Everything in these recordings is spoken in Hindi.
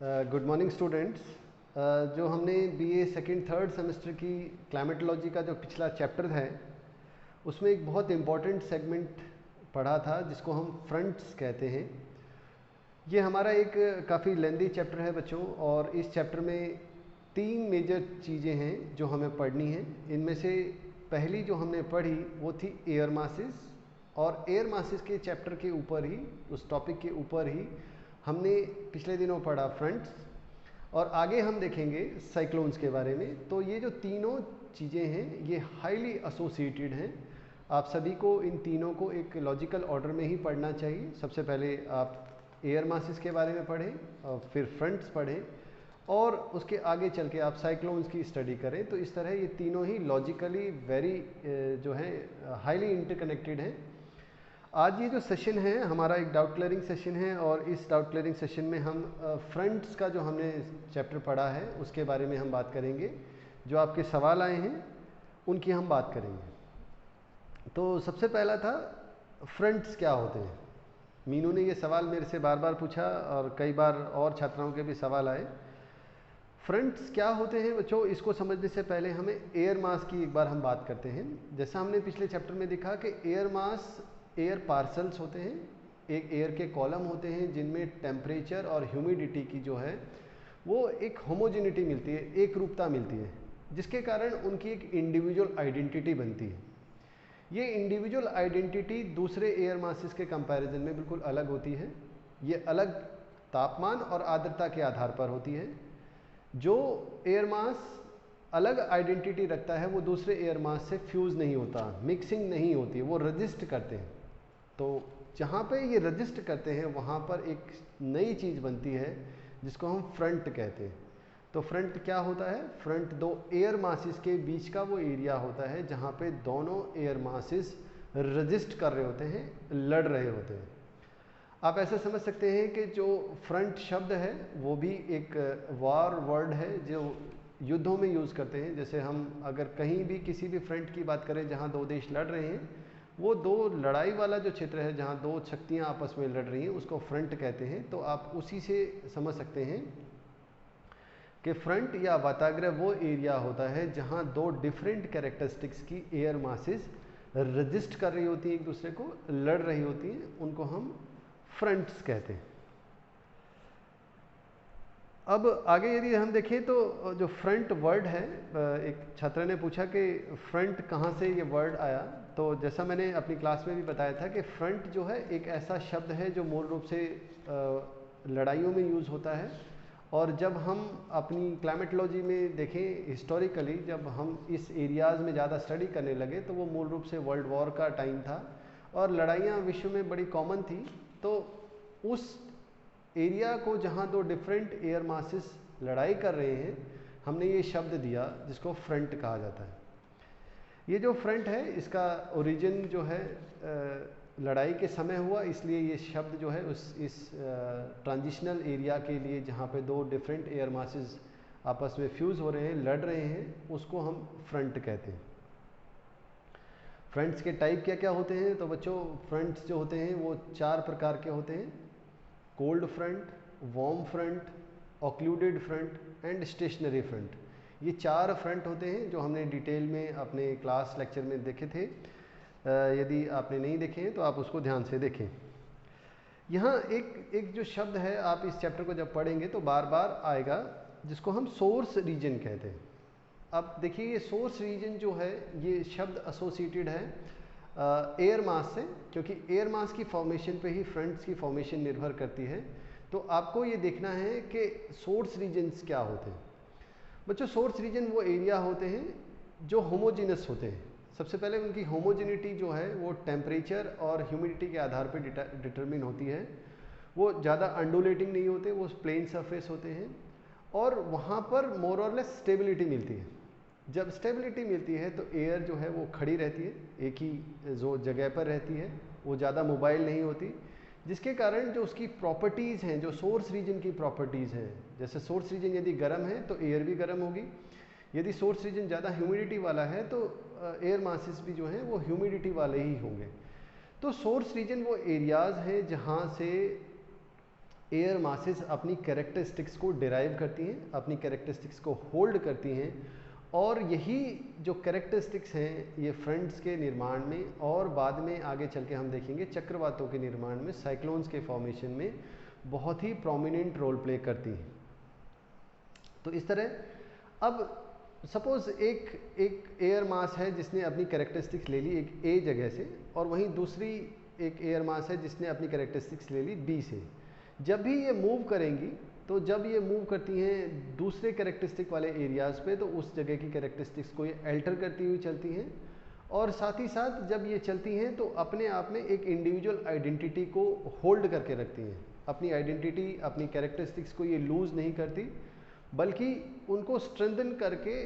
Good morning students. जो हमने बीए सेकंड थर्ड सेमेस्टर की क्लाइमेटोलॉजी का जो पिछला चैप्टर है उसमें एक बहुत इम्पॉर्टेंट सेगमेंट पढ़ा था जिसको हम फ्रंट्स कहते हैं। ये हमारा एक काफ़ी लेंदी चैप्टर है बच्चों, और इस चैप्टर में 3 मेजर चीज़ें हैं जो हमें पढ़नी हैं। इनमें से पहली जो हमने पढ़ी वो थी एयर मासेस, और एयर मासेस के चैप्टर के ऊपर ही, उस टॉपिक के ऊपर ही हमने पिछले दिनों पढ़ा फ्रंट्स, और आगे हम देखेंगे साइक्लोन्स के बारे में। तो ये जो तीनों चीज़ें हैं ये हाईली एसोसिएटेड हैं। आप सभी को इन तीनों को एक लॉजिकल ऑर्डर में ही पढ़ना चाहिए। सबसे पहले आप एयर मासेस के बारे में पढ़ें, और फिर फ्रंट्स पढ़ें, और उसके आगे चल के आप साइक्लोन्स की स्टडी करें। तो इस तरह ये तीनों ही लॉजिकली वेरी जो है हाईली इंटरकनेक्टेड हैं। आज ये जो सेशन है हमारा एक डाउट क्लियरिंग सेशन है, और इस डाउट क्लियरिंग सेशन में हम फ्रंट्स का जो हमने चैप्टर पढ़ा है उसके बारे में हम बात करेंगे। जो आपके सवाल आए हैं उनकी हम बात करेंगे। तो सबसे पहला था फ्रंट्स क्या होते हैं। मीनू ने ये सवाल मेरे से बार बार पूछा, और कई बार और छात्राओं के भी सवाल आए। फ्रंट्स क्या होते हैं बच्चों, इसको समझने से पहले हमें एयर मास की एक बार हम बात करते हैं। जैसा हमने पिछले चैप्टर में देखा कि एयर मास एयर पार्सल्स होते हैं, एक एयर के कॉलम होते हैं जिनमें टेम्परेचर और ह्यूमिडिटी की जो है वो एक होमोजेनिटी मिलती है, एक रूपता मिलती है, जिसके कारण उनकी एक इंडिविजुअल आइडेंटिटी बनती है। ये इंडिविजुअल आइडेंटिटी दूसरे एयर मासेस के कंपैरिजन में बिल्कुल अलग होती है। ये अलग तापमान और आर्द्रता के आधार पर होती है। जो एयर मास अलग आइडेंटिटी रखता है वो दूसरे एयर मास से फ्यूज़ नहीं होता, मिक्सिंग नहीं होती, वो रजिस्ट करते हैं। तो जहाँ पे ये रजिस्ट करते हैं वहाँ पर एक नई चीज़ बनती है जिसको हम फ्रंट कहते हैं। तो फ्रंट क्या होता है? फ्रंट दो एयर मासेस के बीच का वो एरिया होता है जहाँ पे दोनों एयर मासेस रजिस्ट कर रहे होते हैं, लड़ रहे होते हैं। आप ऐसा समझ सकते हैं कि जो फ्रंट शब्द है वो भी एक वार वर्ड है जो युद्धों में यूज़ करते हैं। जैसे हम अगर कहीं भी किसी भी फ्रंट की बात करें जहाँ दो देश लड़ रहे हैं, वो दो लड़ाई वाला जो क्षेत्र है जहाँ दो शक्तियाँ आपस में लड़ रही हैं उसको फ्रंट कहते हैं। तो आप उसी से समझ सकते हैं कि फ्रंट या वाताग्रह वो एरिया होता है जहाँ दो डिफरेंट कैरेक्टरिस्टिक्स की एयर मासेस रजिस्ट कर रही होती हैं, एक दूसरे को लड़ रही होती हैं, उनको हम फ्रंट्स कहते हैं। अब आगे यदि हम देखें तो जो फ्रंट वर्ड है, एक छात्र ने पूछा कि फ्रंट कहाँ से ये वर्ड आया। तो जैसा मैंने अपनी क्लास में भी बताया था कि फ्रंट जो है एक ऐसा शब्द है जो मूल रूप से लड़ाइयों में यूज़ होता है। और जब हम अपनी क्लाइमेटोलॉजी में देखें हिस्टोरिकली, जब हम इस एरियाज़ में ज़्यादा स्टडी करने लगे तो वो मूल रूप से वर्ल्ड वॉर का टाइम था और लड़ाइयाँ विश्व में बड़ी कॉमन थी। तो उस एरिया को जहाँ दो डिफरेंट एयर मासेस लड़ाई कर रहे हैं, हमने ये शब्द दिया जिसको फ्रंट कहा जाता है। ये जो फ्रंट है इसका ओरिजिन जो है लड़ाई के समय हुआ, इसलिए ये शब्द जो है इस ट्रांजिशनल एरिया के लिए जहाँ पे दो डिफरेंट एयर मासेस आपस में फ्यूज़ हो रहे हैं, लड़ रहे हैं, उसको हम फ्रंट कहते हैं। फ्रंट्स के टाइप क्या क्या होते हैं? तो बच्चों फ्रंट्स जो होते हैं वो 4 प्रकार के होते हैं: cold front, warm front, occluded front and stationary front. ये 4 फ्रंट होते हैं जो हमने डिटेल में अपने क्लास लेक्चर में देखे थे। यदि आपने नहीं देखे हैं तो आप उसको ध्यान से देखें। यहाँ एक जो शब्द है आप इस चैप्टर को जब पढ़ेंगे तो बार बार आएगा, जिसको हम सोर्स रीजन कहते हैं। अब देखिए ये सोर्स रीजन जो है ये शब्द एसोसिएटेड है एयर मास से, क्योंकि एयर मास की फॉर्मेशन पे ही फ्रंट्स की फॉर्मेशन निर्भर करती है। तो आपको ये देखना है कि सोर्स रीजन्स क्या होते हैं। बच्चों सोर्स रीजन वो एरिया होते हैं जो होमोजीनस होते हैं। सबसे पहले उनकी होमोजेनिटी जो है वो टेम्परेचर और ह्यूमिडिटी के आधार पर डिटरमिन होती है। वो ज़्यादा अंडुलेटिंग नहीं होते, वो प्लेन सरफेस होते हैं, और वहाँ पर मोर और लेस स्टेबिलिटी मिलती है। जब स्टेबिलिटी मिलती है तो एयर जो है वो खड़ी रहती है, एक ही जो जगह पर रहती है, वो ज़्यादा मोबाइल नहीं होती, जिसके कारण जो उसकी प्रॉपर्टीज़ हैं, जो सोर्स रीजन की प्रॉपर्टीज़ हैं, जैसे सोर्स रीजन यदि गर्म है तो एयर भी गर्म होगी, यदि सोर्स रीजन ज़्यादा ह्यूमिडिटी वाला है तो एयर मासेस भी जो हैं वो ह्यूमिडिटी वाले ही होंगे। तो सोर्स रीजन वो एरियाज़ हैं जहाँ से एयर मासेस अपनी कैरेक्टरिस्टिक्स को डिराइव करती हैं, अपनी कैरेक्टरिस्टिक्स को होल्ड करती हैं, और यही जो कैरेक्टरिस्टिक्स हैं ये फ्रंट्स के निर्माण में और बाद में आगे चल के हम देखेंगे चक्रवातों के निर्माण में, साइक्लोन्स के फॉर्मेशन में बहुत ही प्रोमिनेंट रोल प्ले करती हैं। तो इस तरह अब सपोज एक एयर मास है जिसने अपनी कैरेक्टरिस्टिक्स ले ली एक ए जगह से, और वहीं दूसरी एक एयर मास है जिसने अपनी कैरेक्टरिस्टिक्स ले ली बी से। जब भी ये मूव करेंगी, तो जब ये मूव करती हैं दूसरे कैरेक्टरिस्टिक वाले एरियाज़ पे, तो उस जगह की कैरेक्टरिस्टिक्स को ये अल्टर करती हुई चलती हैं, और साथ ही साथ जब ये चलती हैं तो अपने आप में एक इंडिविजुअल आइडेंटिटी को होल्ड करके रखती हैं। अपनी आइडेंटिटी, अपनी कैरेक्टरिस्टिक्स को ये लूज़ नहीं करती, बल्कि उनको स्ट्रेंथन करके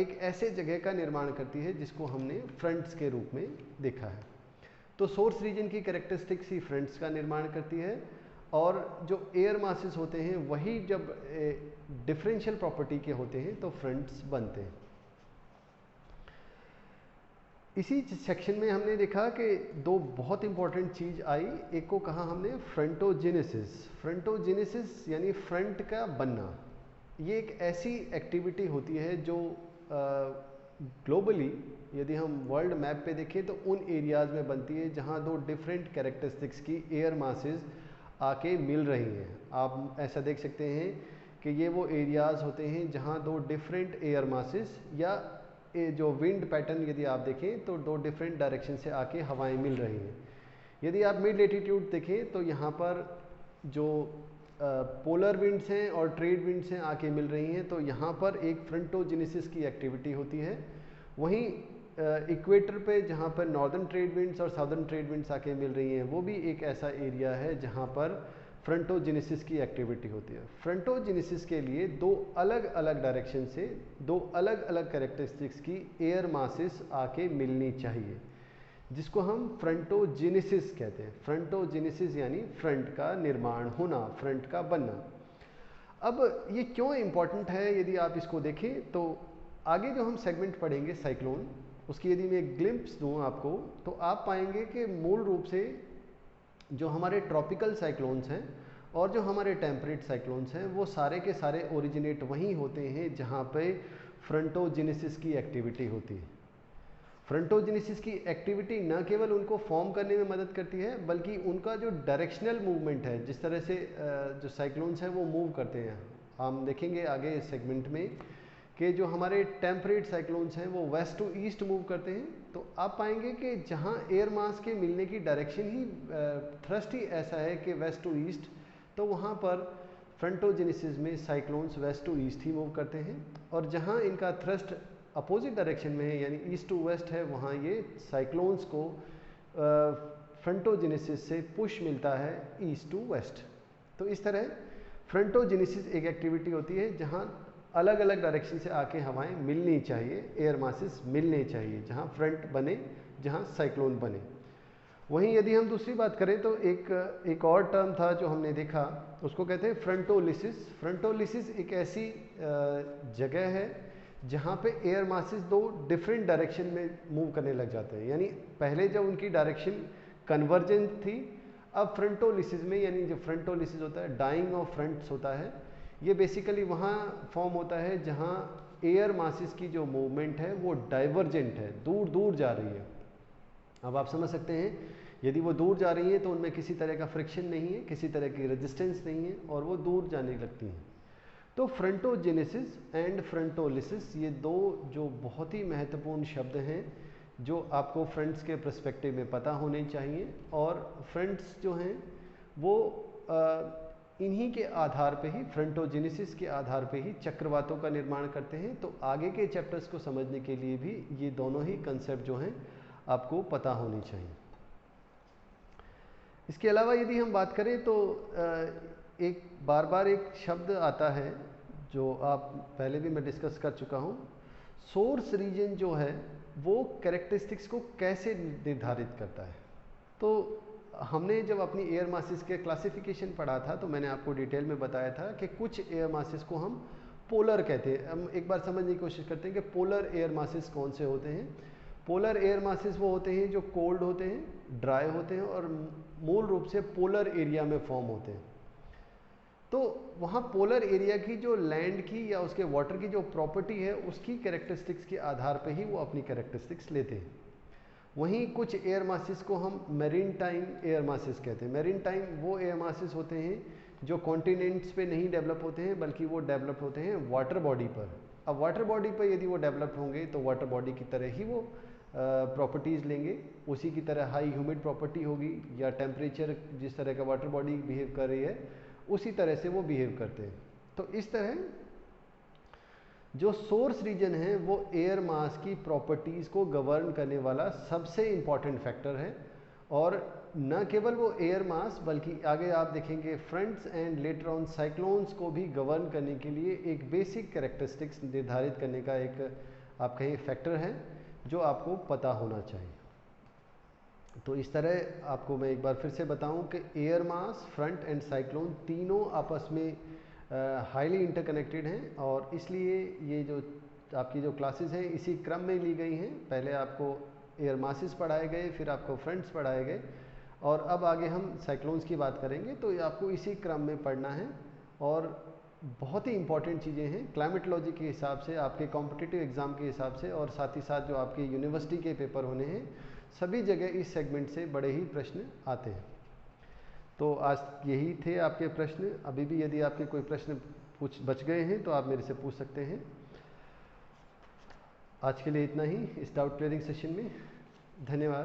एक ऐसे जगह का निर्माण करती है जिसको हमने फ्रंट्स के रूप में देखा है। तो सोर्स रीजन की कैरेक्टरिस्टिक्स ही फ्रंट्स का निर्माण करती है, और जो एयर मासेस होते हैं वही जब डिफरेंशियल प्रॉपर्टी के होते हैं तो फ्रंट्स बनते हैं। इसी सेक्शन में हमने देखा कि दो बहुत इंपॉर्टेंट चीज़ आई। एक को कहा हमने फ्रंटोजेनेसिस। फ्रंटोजेनेसिस यानी फ्रंट का बनना। ये एक ऐसी एक्टिविटी होती है जो ग्लोबली यदि हम वर्ल्ड मैप पे देखें तो उन एरियाज़ में बनती है जहाँ दो डिफरेंट कैरेक्टरिस्टिक्स की एयर मासेस आके मिल रही हैं। आप ऐसा देख सकते हैं कि ये वो एरियाज़ होते हैं जहाँ दो डिफरेंट एयर मासेस, या जो विंड पैटर्न यदि आप देखें तो दो डिफरेंट डायरेक्शन से आके हवाएं मिल रही हैं। यदि आप मिड लेटीट्यूड देखें तो यहाँ पर जो पोलर विंड्स हैं और ट्रेड विंड्स हैं आके मिल रही हैं, तो यहाँ पर एक फ्रंटोजेनेसिस की एक्टिविटी होती है। वहीं इक्वेटर पे जहाँ पर नॉर्दर्न ट्रेड विंड्स और साउदर्न ट्रेड विंड्स आके मिल रही हैं, वो भी एक ऐसा एरिया है जहाँ पर फ्रंटोजेनेसिस की एक्टिविटी होती है। फ्रंटोजेनेसिस के लिए दो अलग अलग डायरेक्शन से दो अलग अलग कैरेक्टरिस्टिक्स की एयर मासेस आके मिलनी चाहिए, जिसको हम फ्रंटोजेनेसिस कहते हैं। फ्रंटोजेनेसिस यानी फ्रंट का निर्माण होना, फ्रंट का बनना। अब ये क्यों इम्पॉर्टेंट है यदि आप इसको देखें तो आगे जो हम सेगमेंट पढ़ेंगे साइक्लोन, उसकी यदि मैं एक ग्लिम्प्स दूं आपको, तो आप पाएंगे कि मूल रूप से जो हमारे ट्रॉपिकल साइक्लोन्स हैं और जो हमारे टेम्परेट साइक्लोन्स हैं वो सारे के सारे ओरिजिनेट वहीं होते हैं जहाँ पे फ्रंटोजेनेसिस की एक्टिविटी होती है। फ्रंटोजेनेसिस की एक्टिविटी न केवल उनको फॉर्म करने में मदद करती है, बल्कि उनका जो डायरेक्शनल मूवमेंट है, जिस तरह से जो साइक्लोन्स हैं वो मूव करते हैं, हम देखेंगे आगे इस सेगमेंट में कि जो हमारे टेम्परेट साइक्लोन्स हैं वो वेस्ट टू ईस्ट मूव करते हैं। तो आप पाएंगे कि जहाँ एयर मास के मिलने की डायरेक्शन ही थ्रस्ट ही ऐसा है कि वेस्ट टू ईस्ट, तो वहाँ पर फ्रंटोजेनेसिस में साइक्लोन्स वेस्ट टू ईस्ट ही मूव करते हैं, और जहाँ इनका थ्रस्ट अपोजिट डायरेक्शन में है यानी ईस्ट टू वेस्ट है, वहाँ ये साइक्लोन्स को फ्रंटोजेनेसिस से पुश मिलता है ईस्ट टू वेस्ट। तो इस तरह फ्रंटोजेनेसिस एक एक्टिविटी होती है जहाँ अलग अलग डायरेक्शन से आके हवाएं मिलनी चाहिए, एयर मासेस मिलने चाहिए, जहाँ फ्रंट बने, जहाँ साइक्लोन बने। वहीं यदि हम दूसरी बात करें तो एक और टर्म था जो हमने देखा, उसको कहते हैं फ्रंटोलिसिस। फ्रंटोलिसिस एक ऐसी जगह है जहाँ पे एयर मासेस दो डिफरेंट डायरेक्शन में मूव करने लग जाते हैं। यानी पहले जब उनकी डायरेक्शन कन्वर्जेंट थी, अब फ्रंटोलिसिस में, यानी जो फ्रंटोलिसिस होता है, डाइंग ऑफ फ्रंट्स होता है, ये बेसिकली वहाँ फॉर्म होता है जहाँ एयर मासेस की जो मूवमेंट है वो डाइवर्जेंट है, दूर दूर जा रही है। अब आप समझ सकते हैं यदि वो दूर जा रही है तो उनमें किसी तरह का फ्रिक्शन नहीं है, किसी तरह की रेजिस्टेंस नहीं है, और वो दूर जाने लगती हैं। तो फ्रंटोजेनेसिस एंड फ्रंटोलिसिस ये दो जो बहुत ही महत्वपूर्ण शब्द हैं जो आपको फ्रंट्स के पर्सपेक्टिव में पता होने चाहिए। और फ्रंट्स जो हैं वो इन्हीं के आधार पे ही, फ्रंटोजेनेसिस के आधार पे ही चक्रवातों का निर्माण करते हैं। तो आगे के चैप्टर्स को समझने के लिए भी ये दोनों ही कंसेप्ट जो हैं आपको पता होनी चाहिए। इसके अलावा यदि हम बात करें तो एक बार बार एक शब्द आता है जो आप पहले भी मैं डिस्कस कर चुका हूँ। सोर्स रीजन जो है वो कैरेक्टरिस्टिक्स को कैसे निर्धारित करता है। तो हमने जब अपनी एयर मासेस के क्लासिफिकेशन पढ़ा था तो मैंने आपको डिटेल में बताया था कि कुछ एयर मासेस को हम पोलर कहते हैं। हम एक बार समझने की कोशिश करते हैं कि पोलर एयर मासेस कौन से होते हैं। पोलर एयर मासेस वो होते हैं जो कोल्ड होते हैं, ड्राई होते हैं और मूल रूप से पोलर एरिया में फॉर्म होते हैं। तो वहाँ पोलर एरिया की जो लैंड की या उसके वाटर की जो प्रॉपर्टी है उसकी कैरेक्टरिस्टिक्स के आधार पे ही वो अपनी कैरेक्टरिस्टिक्स लेते हैं। वहीं कुछ एयर मासेस को हम मेरीन टाइम एयर मासेस कहते हैं। मेरीन टाइम वो एयर मासेस होते हैं जो कॉन्टिनेंट्स पे नहीं डेवलप होते हैं, बल्कि वो डेवलप होते हैं वाटर बॉडी पर। अब वाटर बॉडी पर यदि वो डेवलप होंगे तो वाटर बॉडी की तरह ही वो प्रॉपर्टीज़ लेंगे, उसी की तरह हाई ह्यूमिड प्रॉपर्टी होगी, या टेम्परेचर जिस तरह का वाटर बॉडी बिहेव कर रही है उसी तरह से वो बिहेव करते हैं। तो इस तरह जो सोर्स रीजन है वो एयर मास की प्रॉपर्टीज़ को गवर्न करने वाला सबसे इम्पॉर्टेंट फैक्टर है। और न केवल वो एयर मास, बल्कि आगे आप देखेंगे fronts and later on cyclones को भी गवर्न करने के लिए एक बेसिक कैरेक्टरिस्टिक्स निर्धारित करने का एक आप कहें फैक्टर है जो आपको पता होना चाहिए। तो इस तरह आपको मैं एक बार फिर से बताऊं कि air mass, front end cyclone तीनों आपस में हाईली इंटरकनेक्टेड हैं, और इसलिए ये जो आपकी जो क्लासेस हैं इसी क्रम में ली गई हैं। पहले आपको एयर मासेस पढ़ाए गए, फिर आपको फ्रंट्स पढ़ाए गए, और अब आगे हम साइक्लोन्स की बात करेंगे। तो ये आपको इसी क्रम में पढ़ना है, और बहुत ही इंपॉर्टेंट चीज़ें हैं क्लाइमेटोलॉजी के हिसाब से, आपके कॉम्पिटिटिव एग्ज़ाम के हिसाब से, और साथ ही साथ जो आपके यूनिवर्सिटी के पेपर होने हैं सभी जगह इस सेगमेंट से बड़े ही प्रश्न आते हैं। तो आज यही थे आपके प्रश्न। अभी भी यदि आपके कोई प्रश्न बच गए हैं तो आप मेरे से पूछ सकते हैं। आज के लिए इतना ही इस डाउट क्लियरिंग सेशन में। धन्यवाद।